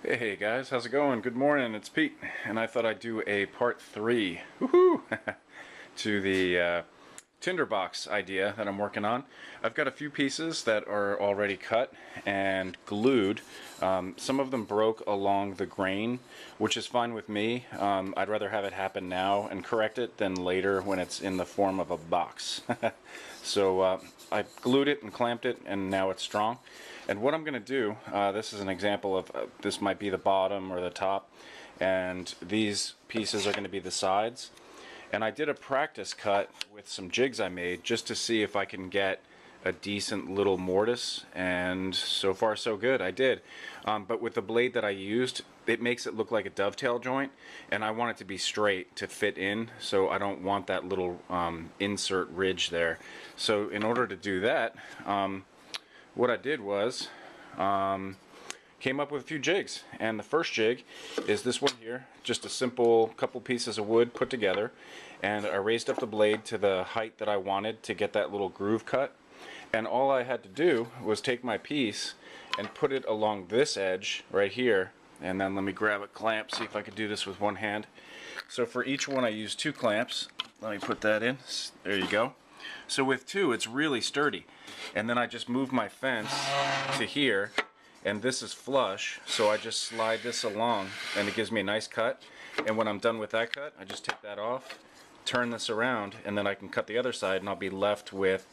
Hey guys, how's it going? Good morning, it's Pete, and I thought I'd do a part 3 woohoo, to the Tinder Box idea that I'm working on. I've got a few pieces that are already cut and glued. Some of them broke along the grain, which is fine with me. I'd rather have it happen now and correct it than later when it's in the form of a box. So I glued it and clamped it, and now it's strong. And what I'm going to do, this is an example of, this might be the bottom or the top, and these pieces are going to be the sides. And I did a practice cut with some jigs I made just to see if I can get a decent little mortise, and so far so good. I did. But with the blade that I used, it makes it look like a dovetail joint, and I want it to be straight to fit in, so I don't want that little insert ridge there. So in order to do that, what I did was came up with a few jigs, and the first jig is this one here, just a simple couple pieces of wood put together, and I raised up the blade to the height that I wanted to get that little groove cut, and all I had to do was take my piece and put it along this edge right here, and then let me grab a clamp, see if I could do this with one hand. So for each one I used 2 clamps. Let me put that in. There you go. So with 2 it's really sturdy, and then I just move my fence to here, and this is flush, so I just slide this along and it gives me a nice cut. And when I'm done with that cut, I just take that off, turn this around, and then I can cut the other side, and I'll be left with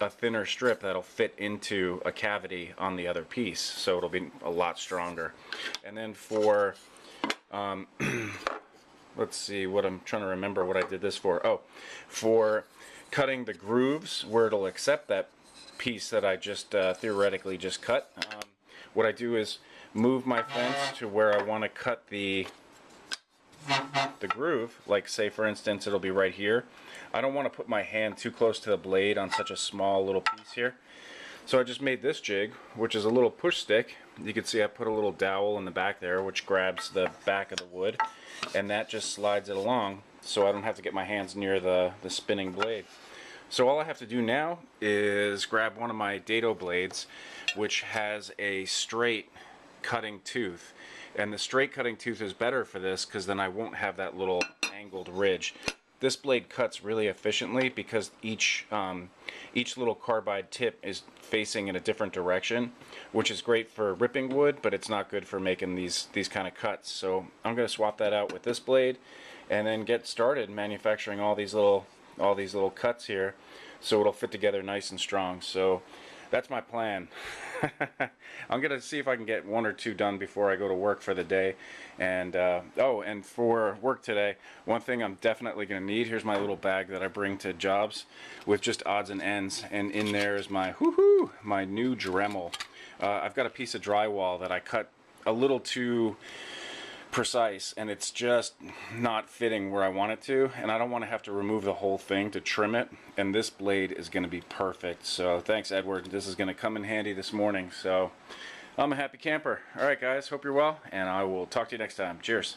a thinner strip that'll fit into a cavity on the other piece, so it'll be a lot stronger. And then for let's see, what I'm trying to remember what I did this for. Oh, for cutting the grooves where it'll accept that piece that I just theoretically just cut, what I do is move my fence to where I want to cut the groove. Like, say for instance, it'll be right here. I don't want to put my hand too close to the blade on such a small little piece here. So I just made this jig, which is a little push stick. You can see I put a little dowel in the back there, which grabs the back of the wood, and that just slides it along, so I don't have to get my hands near the spinning blade. So all I have to do now is grab one of my dado blades, which has a straight cutting tooth. And the straight cutting tooth is better for this because then I won't have that little angled ridge. This blade cuts really efficiently because each little carbide tip is facing in a different direction, which is great for ripping wood, but it's not good for making these kind of cuts. So I'm going to swap that out with this blade and then get started manufacturing all these little cuts here, so it'll fit together nice and strong. So that's my plan. I'm gonna see if I can get 1 or 2 done before I go to work for the day. And oh, and for work today, one thing I'm definitely gonna need, here's my little bag that I bring to jobs with just odds and ends, and in there is my my new Dremel. I've got a piece of drywall that I cut a little too precise, and it's just not fitting where I want it to, and I don't want to have to remove the whole thing to trim it, and this blade is going to be perfect. So thanks, Edward. This is going to come in handy this morning. So I'm a happy camper. Alright guys, hope you're well, and I will talk to you next time. Cheers.